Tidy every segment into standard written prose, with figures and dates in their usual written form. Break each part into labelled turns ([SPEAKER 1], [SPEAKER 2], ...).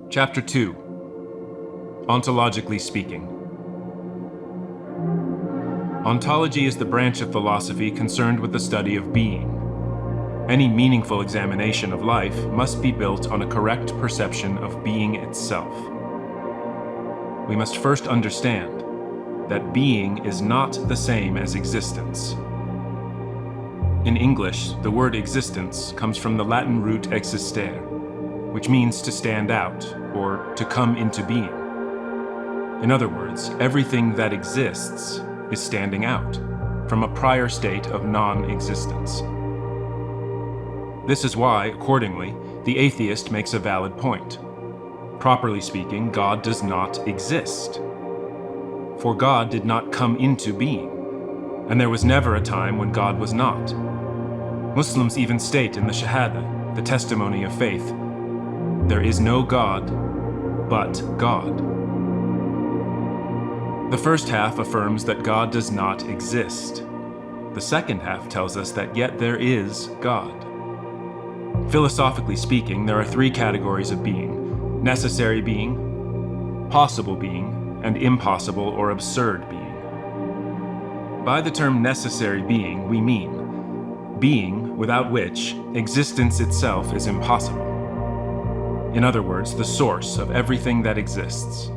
[SPEAKER 1] Chapter 2. Ontologically speaking. Ontology is the branch of philosophy concerned with the study of being. Any meaningful examination of life must be built on a correct perception of being itself. We must first understand that being is not the same as existence. In English, the word existence comes from the Latin root existere, which means to stand out or to come into being. In other words, everything that exists is standing out from a prior state of non-existence. This is why, accordingly, the atheist makes a valid point. Properly speaking, God does not exist. For God did not come into being, and there was never a time when God was not. Muslims even state in the Shahada, the testimony of faith, there is no God but God. The first half affirms that God does not exist. The second half tells us that yet there is God. Philosophically speaking, there are three categories of being: necessary being, possible being, and impossible or absurd being. By the term necessary being, we mean being without which existence itself is impossible. In other words, the source of everything that exists.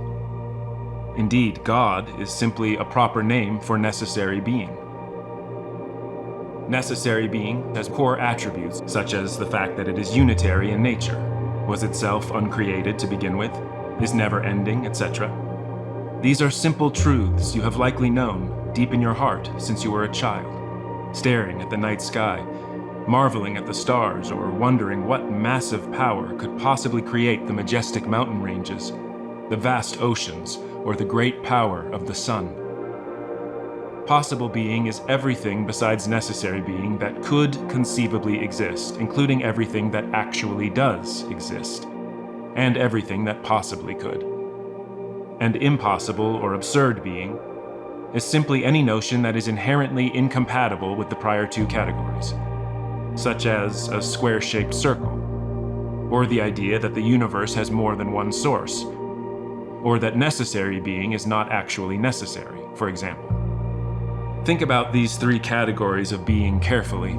[SPEAKER 1] Indeed, God is simply a proper name for necessary being. Necessary being has core attributes, such as the fact that it is unitary in nature, was itself uncreated to begin with, is never-ending, etc. These are simple truths you have likely known deep in your heart since you were a child, staring at the night sky, marveling at the stars, or wondering what massive power could possibly create the majestic mountain ranges, the vast oceans, or the great power of the sun. Possible being is everything besides necessary being that could conceivably exist, including everything that actually does exist, and everything that possibly could. And impossible or absurd being is simply any notion that is inherently incompatible with the prior two categories, such as a square-shaped circle, or the idea that the universe has more than one source, or that necessary being is not actually necessary, for example. Think about these three categories of being carefully.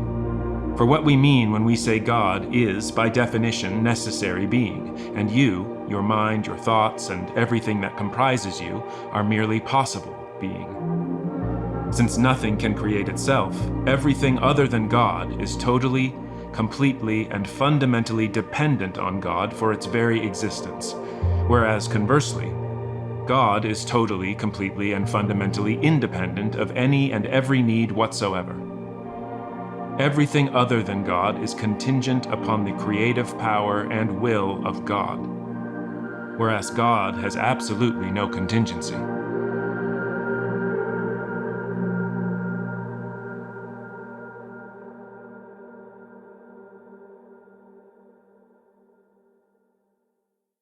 [SPEAKER 1] For what we mean when we say God is, by definition, necessary being, and you, your mind, your thoughts, and everything that comprises you are merely possible being. Since nothing can create itself, everything other than God is totally, completely, and fundamentally dependent on God for its very existence. Whereas conversely, God is totally, completely, and fundamentally independent of any and every need whatsoever. Everything other than God is contingent upon the creative power and will of God, whereas God has absolutely no contingency.